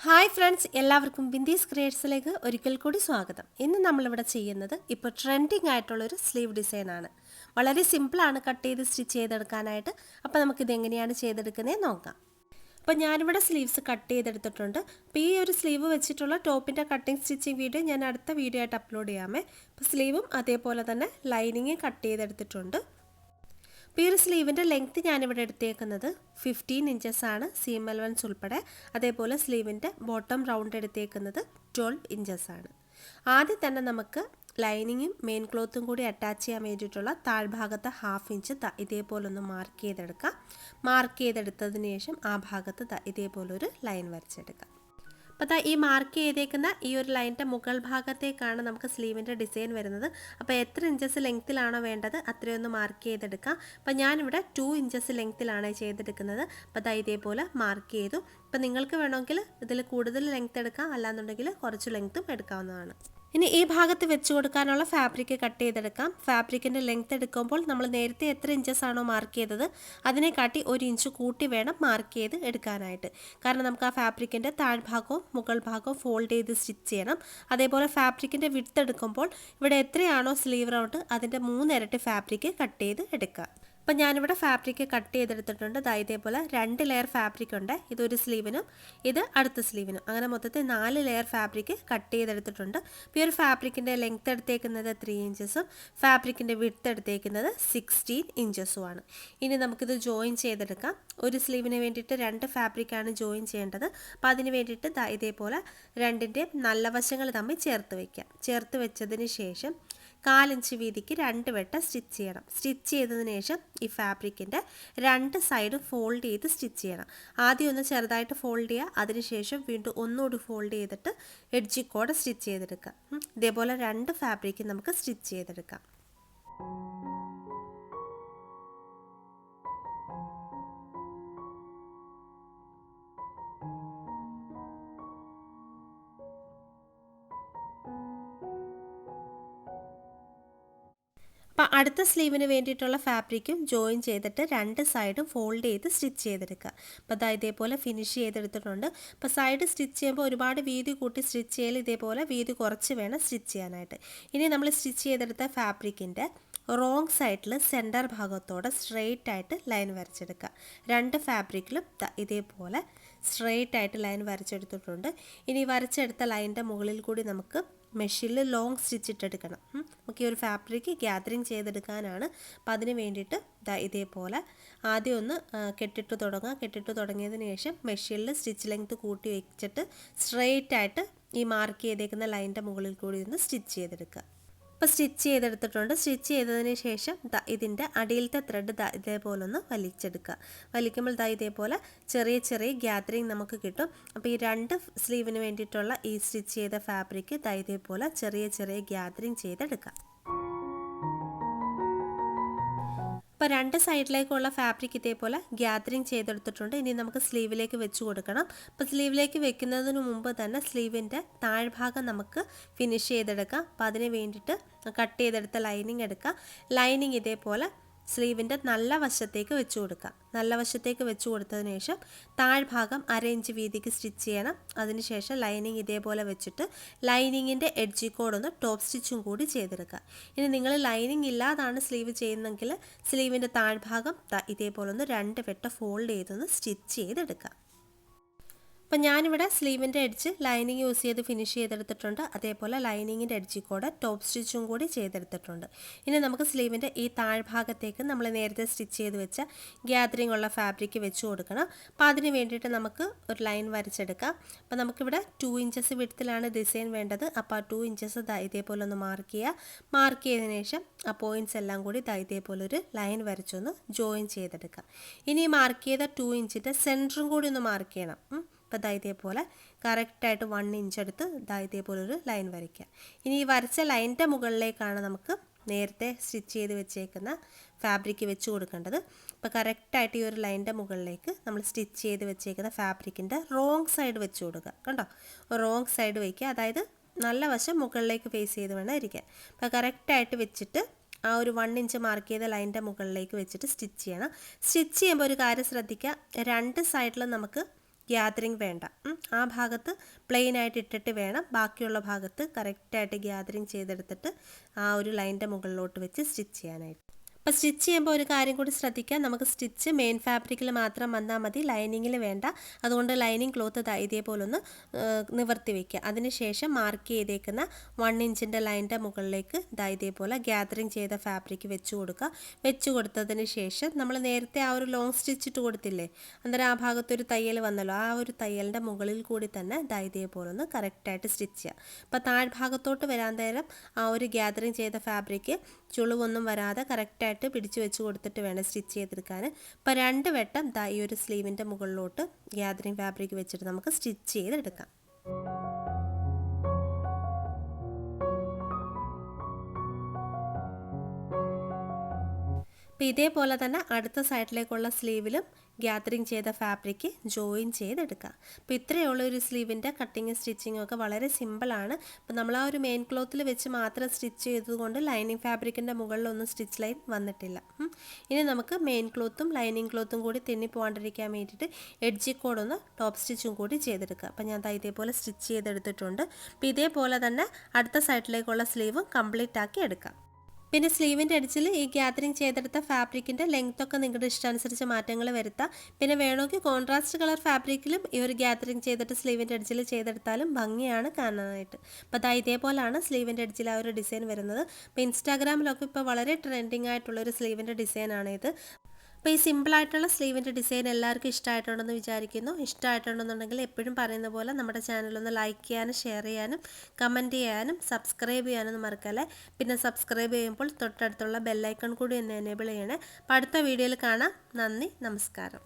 Hi friends, എല്ലാവർക്കും ബിന്ദീസ് ക്രിയേറ്റ്സിലേക്ക് ഒരിക്കൽ കൂടി സ്വാഗതം. ഇന്ന് നമ്മളിവിടെ ചെയ്യുന്നത് ഇപ്പോൾ ട്രെൻഡിങ് ആയിട്ടുള്ളൊരു സ്ലീവ് ഡിസൈനാണ്. വളരെ സിമ്പിളാണ് കട്ട് ചെയ്ത് സ്റ്റിച്ച് ചെയ്തെടുക്കാനായിട്ട്. അപ്പോൾ നമുക്കിത് എങ്ങനെയാണ് ചെയ്തെടുക്കുന്നത് നോക്കാം. അപ്പോൾ ഞാനിവിടെ സ്ലീവ്സ് കട്ട് ചെയ്തെടുത്തിട്ടുണ്ട്. അപ്പോൾ ഈ ഒരു സ്ലീവ് വെച്ചിട്ടുള്ള ടോപ്പിൻ്റെ കട്ടിങ് സ്റ്റിച്ചിങ് വീഡിയോ ഞാൻ അടുത്ത വീഡിയോ ആയിട്ട് അപ്ലോഡ് ചെയ്യാമേ. അപ്പോൾ സ്ലീവും അതേപോലെ തന്നെ ലൈനിങ്ങും കട്ട് ചെയ്തെടുത്തിട്ടുണ്ട്. അപ്പോൾ ഈ ഒരു സ്ലീവിൻ്റെ ലെങ്ത്ത് ഞാനിവിടെ എടുത്തേക്കുന്നത് 15 ഇഞ്ചസ് ആണ്, സീം അലവൻസ് ഉൾപ്പെടെ. അതേപോലെ സ്ലീവിൻ്റെ ബോട്ടം റൗണ്ട് എടുത്തേക്കുന്നത് 12 ഇഞ്ചസ് ആണ്. ആദ്യം തന്നെ നമുക്ക് ലൈനിങ്ങും മെയിൻ ക്ലോത്തും കൂടി അറ്റാച്ച് ചെയ്യാൻ വേണ്ടിയിട്ടുള്ള താഴ്ഭാഗത്ത് 1/2 ഇഞ്ച് ഇതേപോലെ ഒന്ന് മാർക്ക് ചെയ്തെടുക്കാം. മാർക്ക് ചെയ്തെടുത്തതിന് ശേഷം ആ ഭാഗത്ത് ഇതേപോലൊരു ലൈൻ വരച്ചെടുക്കാം. അപ്പോൾ ഈ മാർക്ക് ചെയ്തേക്കുന്ന ഈ ഒരു ലൈനിൻ്റെ മുകൾ ഭാഗത്തേക്കാണ് നമുക്ക് സ്ലീവിൻ്റെ ഡിസൈൻ വരുന്നത്. അപ്പോൾ എത്ര ഇഞ്ചസ് ലെങ്ത്തിലാണോ വേണ്ടത് അത്രയൊന്ന് മാർക്ക് ചെയ്തെടുക്കാം. അപ്പോൾ ഞാനിവിടെ 2 ഇഞ്ചസ് ലെങ്ത്തിലാണ് ചെയ്തെടുക്കുന്നത്. അപ്പോൾ ഇതേപോലെ മാർക്ക് ചെയ്തു. അപ്പോൾ നിങ്ങൾക്ക് വേണമെങ്കിൽ ഇതിൽ കൂടുതൽ ലെങ്ത്ത് എടുക്കാം, അല്ലാന്നുണ്ടെങ്കിൽ കുറച്ച് ലെങ്ത്തും എടുക്കാവുന്നതാണ്. ഇനി ഈ ഭാഗത്ത് വെച്ച് കൊടുക്കാനുള്ള ഫാബ്രിക് കട്ട് ചെയ്തെടുക്കാം. ഫാബ്രിക്കിൻ്റെ ലെങ്ത്ത് എടുക്കുമ്പോൾ നമ്മൾ നേരത്തെ എത്ര ഇഞ്ചസ് ആണോ മാർക്ക് ചെയ്തത് അതിനെക്കാട്ടി 1 ഇഞ്ച് കൂട്ടി വേണം മാർക്ക് ചെയ്ത് എടുക്കാനായിട്ട്. കാരണം നമുക്ക് ആ ഫാബ്രിക്കിൻ്റെ താഴ്ഭാഗവും മുകൾ ഭാഗവും ഫോൾഡ് ചെയ്ത് സ്റ്റിച്ച് ചെയ്യണം. അതേപോലെ ഫാബ്രിക്കിൻ്റെ വിഡ്ത്ത് എടുക്കുമ്പോൾ ഇവിടെ എത്രയാണോ സ്ലീവ് റൗണ്ട് അതിൻ്റെ 3 ഇരട്ടി ഫാബ്രിക് കട്ട് ചെയ്ത് എടുക്കുക. അപ്പോൾ ഞാനിവിടെ ഫാബ്രിക് കട്ട് ചെയ്തെടുത്തിട്ടുണ്ട്. ഇതേപോലെ 2 ലെയർ ഫാബ്രിക് ഉണ്ട്. ഇതൊരു സ്ലീവിനും ഇത് അടുത്ത സ്ലീവിനും, അങ്ങനെ മൊത്തത്തിൽ 4 ലെയർ ഫാബ്രിക് കട്ട് ചെയ്തെടുത്തിട്ടുണ്ട്. അപ്പോൾ ഈ ഒരു ഫാബ്രിക്കിൻ്റെ ലെങ്ത്ത് എടുത്തേക്കുന്നത് 3 ഇഞ്ചസും ഫാബ്രിക്കിൻ്റെ വിഡ്ത്ത് എടുത്തേക്കുന്നത് 16 ഇഞ്ചസുമാണ്. ഇനി നമുക്കിത് ജോയിൻ ചെയ്തെടുക്കാം. ഒരു സ്ലീവിന് വേണ്ടിയിട്ട് 2 ഫാബ്രിക്കാണ് ജോയിൻ ചെയ്യേണ്ടത്. അപ്പോൾ അതിന് വേണ്ടിയിട്ട് ഇതേപോലെ രണ്ടിൻ്റെയും നല്ല വശങ്ങൾ തമ്മിൽ ചേർത്ത് വയ്ക്കാം. ചേർത്ത് വെച്ചതിന് ശേഷം 4 ഇഞ്ച് വീതിക്ക് 2 വട്ടം സ്റ്റിച്ച് ചെയ്യണം. സ്റ്റിച്ച് ചെയ്തതിന് ശേഷം ഈ ഫാബ്രിക്കിൻ്റെ 2 സൈഡും ഫോൾഡ് ചെയ്ത് സ്റ്റിച്ച് ചെയ്യണം. ആദ്യം ഒന്ന് ചെറുതായിട്ട് ഫോൾഡ് ചെയ്യുക, അതിനുശേഷം വീണ്ടും ഒന്നുകൂടി ഫോൾഡ് ചെയ്തിട്ട് എഡ്ജിൽ കൂടെ സ്റ്റിച്ച് ചെയ്തെടുക്കാം. ഇതേപോലെ 2 ഫാബ്രിക്ക് നമുക്ക് സ്റ്റിച്ച് ചെയ്തെടുക്കാം. അപ്പോൾ അടുത്ത സ്ലീവിന് വേണ്ടിയിട്ടുള്ള ഫാബ്രിക്കും ജോയിൻ ചെയ്തിട്ട് 2 സൈഡും ഫോൾഡ് ചെയ്ത് സ്റ്റിച്ച് ചെയ്തെടുക്കുക. അപ്പോൾ ഇതേപോലെ ഫിനിഷ് ചെയ്തെടുത്തിട്ടുണ്ട്. അപ്പോൾ സൈഡ് സ്റ്റിച്ച് ചെയ്യുമ്പോൾ ഒരുപാട് വീതി കൂട്ടി സ്റ്റിച്ച് ചെയ്യൽ, ഇതേപോലെ വീതി കുറച്ച് വേണം സ്റ്റിച്ച് ചെയ്യാനായിട്ട്. ഇനി നമ്മൾ സ്റ്റിച്ച് ചെയ്തെടുത്ത ഫാബ്രിക്കിൻ്റെ റോങ് സൈഡിൽ സെൻറ്റർ ഭാഗത്തോടെ സ്ട്രെയിറ്റ് ആയിട്ട് ലൈൻ വരച്ചെടുക്കുക. 2 ഫാബ്രിക്കിലും ഇതേപോലെ സ്ട്രെയിറ്റ് ആയിട്ട് ലൈൻ വരച്ചെടുത്തിട്ടുണ്ട്. ഇനി വരച്ചെടുത്ത ലൈനിൻ്റെ മുകളിൽ കൂടി നമുക്ക് മെഷീനിൽ ലോങ് സ്റ്റിച്ച് ഇട്ടെടുക്കണം. നമുക്ക് ഈ ഒരു ഫാബ്രിക് ഗ്യാദറിങ് ചെയ്തെടുക്കാനാണ്. അപ്പോൾ അതിന് വേണ്ടിയിട്ട് ഇതേപോലെ ആദ്യം ഒന്ന് കെട്ടിട്ട് തുടങ്ങുക. കെട്ടിട്ട് തുടങ്ങിയതിന് ശേഷം മെഷീനിൽ സ്റ്റിച്ച് ലെങ്ത്ത് കൂട്ടി വെച്ചിട്ട് സ്ട്രെയിറ്റ് ആയിട്ട് ഈ മാർക്ക് ചെയ്തേക്കുന്ന ലൈനിൻ്റെ മുകളിൽ കൂടി ഒന്ന് സ്റ്റിച്ച് ചെയ്തെടുക്കുക. അപ്പോൾ സ്റ്റിച്ച് ചെയ്തെടുത്തിട്ടുണ്ട്. സ്റ്റിച്ച് ചെയ്തതിന് ശേഷം ഇതിൻ്റെ അടിയിലത്തെ ത്രെഡ് ഇതേപോലെ ഒന്ന് വലിച്ചെടുക്കുക. വലിക്കുമ്പോൾ ഇതേപോലെ ചെറിയ ചെറിയ ഗ്യാദറിങ് നമുക്ക് കിട്ടും. അപ്പോൾ ഈ 2 സ്ലീവിന് വേണ്ടിയിട്ടുള്ള ഈ സ്റ്റിച്ച് ചെയ്ത ഫാബ്രിക് ഇതേപോലെ ചെറിയ ചെറിയ ഗ്യാദറിങ് ചെയ്തെടുക്കുക. അപ്പോൾ 2 സൈഡിലേക്കുള്ള ഫാബ്രിക് ഇതേപോലെ ഗ്യാദറിങ് ചെയ്തെടുത്തിട്ടുണ്ട്. ഇനി നമുക്ക് സ്ലീവിലേക്ക് വെച്ച് കൊടുക്കണം. അപ്പോൾ സ്ലീവിലേക്ക് വെക്കുന്നതിന് മുമ്പ് തന്നെ സ്ലീവിൻ്റെ താഴ്ഭാഗം നമുക്ക് ഫിനിഷ് ചെയ്തെടുക്കാം. അപ്പോൾ അതിന് വേണ്ടിയിട്ട് കട്ട് ചെയ്തെടുത്ത ലൈനിങ് എടുക്കുക. ലൈനിങ് ഇതേപോലെ സ്ലീവിൻ്റെ നല്ല വശത്തേക്ക് വെച്ച് കൊടുക്കുക. നല്ല വശത്തേക്ക് വെച്ച് കൊടുത്തതിന് ശേഷം താഴ്ഭാഗം 1/2 ഇഞ്ച് വീതിക്ക് സ്റ്റിച്ച് ചെയ്യണം. അതിനുശേഷം ലൈനിങ് ഇതേപോലെ വെച്ചിട്ട് ലൈനിങ്ങിൻ്റെ എഡ്ജിൽ കൂടെ ടോപ്പ് സ്റ്റിച്ചും കൂടി ചെയ്തെടുക്കുക. ഇനി നിങ്ങൾ ലൈനിങ് ഇല്ലാതാണ് സ്ലീവ് ചെയ്യുന്നതെങ്കിൽ സ്ലീവിൻ്റെ താഴ്ഭാഗം ഇതേപോലെ 2 വട്ടം ഫോൾഡ് ചെയ്തൊന്ന് സ്റ്റിച്ച് ചെയ്തെടുക്കുക. അപ്പോൾ ഞാനിവിടെ സ്ലീവിൻ്റെ എഡ്ജ് ലൈനിങ് യൂസ് ചെയ്ത് ഫിനിഷ് ചെയ്തെടുത്തിട്ടുണ്ട്. അതേപോലെ ലൈനിങ്ങിൻ്റെ എഡ്ജിൽ കൂടെ ടോപ്പ് സ്റ്റിച്ചും കൂടി ചെയ്തെടുത്തിട്ടുണ്ട്. ഇനി നമുക്ക് സ്ലീവിൻ്റെ ഈ താഴ്ഭാഗത്തേക്ക് നമ്മൾ നേരത്തെ സ്റ്റിച്ച് ചെയ്ത് വെച്ച ഗ്യാദറിങ് ഉള്ള ഫാബ്രിക് വെച്ച് കൊടുക്കണം. അപ്പോൾ അതിന് വേണ്ടിയിട്ട് നമുക്ക് ഒരു ലൈൻ വരച്ചെടുക്കാം. അപ്പോൾ നമുക്കിവിടെ 2 ഇഞ്ചസ് വിഡ്ത്തിലാണ് ഡിസൈൻ വേണ്ടത്. അപ്പോൾ ആ 2 ഇഞ്ചസ് ഇതേപോലെ ഒന്ന് മാർക്ക് ചെയ്യുക. മാർക്ക് ചെയ്തതിന് ശേഷം ആ പോയിൻറ്റ്സ് എല്ലാം കൂടി ഇതേപോലെ ഒരു ലൈൻ വരച്ചൊന്ന് ജോയിൻ ചെയ്തെടുക്കാം. ഇനി മാർക്ക് ചെയ്ത 2 ഇഞ്ചിൻ്റെ സെൻറ്ററും കൂടി ഒന്ന് മാർക്ക് ചെയ്യണം. അപ്പോൾ ഇതേപോലെ കറക്റ്റായിട്ട് 1 ഇഞ്ച് എടുത്ത് ഇതേപോലെ ഒരു ലൈൻ വരയ്ക്കുക. ഇനി ഈ വരച്ച ലൈനിൻ്റെ മുകളിലേക്കാണ് നമുക്ക് നേരത്തെ സ്റ്റിച്ച് ചെയ്ത് വെച്ചേക്കുന്ന ഫാബ്രിക് വെച്ച് കൊടുക്കേണ്ടത്. അപ്പോൾ കറക്റ്റായിട്ട് ഈ ഒരു ലൈനിൻ്റെ മുകളിലേക്ക് നമ്മൾ സ്റ്റിച്ച് ചെയ്ത് വെച്ചേക്കുന്ന ഫാബ്രിക്കിൻ്റെ റോങ് സൈഡ് വെച്ച് കൊടുക്കുക. കണ്ടോ, റോങ് സൈഡ് വയ്ക്കുക. അതായത് നല്ല വശം മുകളിലേക്ക് ഫേസ് ചെയ്ത് വേണം ഇരിക്കാൻ. അപ്പോൾ കറക്റ്റായിട്ട് വെച്ചിട്ട് ആ ഒരു 1 ഇഞ്ച് മാർക്ക് ചെയ്ത ലൈനിൻ്റെ മുകളിലേക്ക് വെച്ചിട്ട് സ്റ്റിച്ച് ചെയ്യണം. സ്റ്റിച്ച് ചെയ്യുമ്പോൾ ഒരു കാര്യം ശ്രദ്ധിക്കുക, 2 സൈഡിലും നമുക്ക് ഗ്യാതറിങ് വേണ്ട. ആ ഭാഗത്ത് പ്ലെയിൻ ആയിട്ട് ഇട്ടിട്ട് വേണം ബാക്കിയുള്ള ഭാഗത്ത് കറക്റ്റായിട്ട് ഗ്യാതറിങ് ചെയ്തെടുത്തിട്ട് ആ ഒരു ലൈനിൻ്റെ മുകളിലോട്ട് വെച്ച് സ്റ്റിച്ച് ചെയ്യാനായിട്ട്. അപ്പോൾ സ്റ്റിച്ച് ചെയ്യുമ്പോൾ ഒരു കാര്യം കൂടി ശ്രദ്ധിക്കാം, നമുക്ക് സ്റ്റിച്ച് മെയിൻ ഫാബ്രിക്കിൽ മാത്രം വന്നാൽ മതി, ലൈനിങ്ങിൽ വേണ്ട. അതുകൊണ്ട് ലൈനിങ് ക്ലോത്ത് ഇതേപോലെ ഒന്ന് നിവർത്തി വയ്ക്കുക. അതിനുശേഷം മാർക്ക് ചെയ്തേക്കുന്ന 1 ഇഞ്ചിൻ്റെ ലൈനിൻ്റെ മുകളിലേക്ക് ഇതേപോലെ ഗ്യാതറിങ് ചെയ്ത ഫാബ്രിക് വെച്ച് കൊടുക്കുക. വെച്ച് കൊടുത്തതിന് ശേഷം നമ്മൾ നേരത്തെ ആ ഒരു ലോങ് സ്റ്റിച്ച് ഇട്ട് കൊടുത്തില്ലേ, അന്നേരം ആ ഭാഗത്തൊരു തയ്യൽ വന്നല്ലോ, ആ ഒരു തയ്യലിൻ്റെ മുകളിൽ കൂടി തന്നെ ഇതേപോലെ ഒന്ന് കറക്റ്റായിട്ട് സ്റ്റിച്ച് ചെയ്യുക. അപ്പോൾ താഴ്ഭാഗത്തോട്ട് വരാൻ നേരം ആ ഒരു ഗ്യാതറിങ് ചെയ്ത ഫാബ്രിക് ചുളിവൊന്നും വരാതെ കറക്റ്റായിട്ട് പിടിച്ചു വെച്ച് കൊടുത്തിട്ട് വേണം സ്റ്റിച്ച് ചെയ്തെടുക്കാൻ. അപ്പോൾ 2 വട്ടം ഈ ഒരു സ്ലീവിൻ്റെ മുകളിലോട്ട് ഗ്യാതറിങ് ഫാബ്രിക് വെച്ചിട്ട് നമുക്ക് സ്റ്റിച്ച് ചെയ്തെടുക്കാം. അപ്പോൾ ഇതേപോലെ തന്നെ അടുത്ത സൈഡിലേക്കുള്ള സ്ലീവിലും ഗ്യാതറിങ് ചെയ്ത ഫാബ്രിക് ജോയിൻ ചെയ്തെടുക്കുക. അപ്പോൾ ഇത്രയേ ഉള്ളൂ ഒരു സ്ലീവിൻ്റെ കട്ടിങ് സ്റ്റിച്ചിങ്ങും ഒക്കെ വളരെ സിമ്പിളാണ്. അപ്പോൾ നമ്മൾ ആ ഒരു മെയിൻ ക്ലോത്തിൽ വെച്ച് മാത്രം സ്റ്റിച്ച് ചെയ്തതുകൊണ്ട് ലൈനിങ് ഫാബ്രിക്കിൻ്റെ മുകളിലൊന്നും സ്റ്റിച്ച് ലൈൻ വന്നിട്ടില്ല. ഇനി നമുക്ക് മെയിൻ ക്ലോത്തും ലൈനിങ് ക്ലോത്തും കൂടി തെന്നിപ്പോകാണ്ടിരിക്കാൻ വേണ്ടിയിട്ട് എഡ്ജി കോഡൊന്ന് ടോപ്പ് സ്റ്റിച്ചും കൂടി ചെയ്തെടുക്കുക. അപ്പോൾ ഞാൻ ഇതേപോലെ സ്റ്റിച്ച് ചെയ്തെടുത്തിട്ടുണ്ട്. അപ്പോൾ ഇതേപോലെ തന്നെ അടുത്ത സൈഡിലേക്കുള്ള സ്ലീവും കംപ്ലീറ്റ് ആക്കി എടുക്കാം. പിന്നെ സ്ലീവിൻ്റെ എഡ്ജിൽ ഈ ഗ്യാതറിങ് ചെയ്തെടുത്ത ഫാബ്രിക്കിൻ്റെ ലെങ്ത്തൊക്കെ നിങ്ങളുടെ ഇഷ്ടമനുസരിച്ച് മാറ്റങ്ങൾ വരുത്താം. പിന്നെ വേണമെങ്കിൽ കോൺട്രാസ്റ്റ് കളർ ഫാബ്രിക്കിലും ഈ ഒരു ഗ്യാതറിങ് ചെയ്തിട്ട് സ്ലീവിൻ്റെ എഡ്ജിൽ ചെയ്തെടുത്താലും ഭംഗിയാണ് കാണാനായിട്ട്. അപ്പോൾ ഇതേപോലെയാണ് സ്ലീവിൻ്റെ എഡ്ജിൽ ആ ഒരു ഡിസൈൻ വരുന്നത്. അപ്പോൾ ഇൻസ്റ്റാഗ്രാമിലൊക്കെ ഇപ്പോൾ വളരെ ട്രെൻഡിങ് ആയിട്ടുള്ളൊരു സ്ലീവിൻ്റെ ഡിസൈനാണ് ഇത്. അപ്പോൾ ഈ സിമ്പിളായിട്ടുള്ള സ്ലീവിൻ്റെ ഡിസൈൻ എല്ലാവർക്കും ഇഷ്ടമായിട്ടുണ്ടെന്ന് വിചാരിക്കുന്നു. ഇഷ്ടമായിട്ടുണ്ടെന്നുണ്ടെങ്കിൽ എപ്പോഴും പറയുന്ന പോലെ നമ്മുടെ ചാനലൊന്ന് ലൈക്ക് ചെയ്യാനും ഷെയർ ചെയ്യാനും കമൻറ്റ് ചെയ്യാനും സബ്സ്ക്രൈബ് ചെയ്യാനൊന്നും മറക്കല്ലേ. പിന്നെ സബ്സ്ക്രൈബ് ചെയ്യുമ്പോൾ തൊട്ടടുത്തുള്ള ബെല്ലൈക്കൺ കൂടി ഒന്ന് എനേബിൾ ചെയ്യണേ. അപ്പോൾ അടുത്ത വീഡിയോയിൽ കാണാം. നന്ദി, നമസ്കാരം.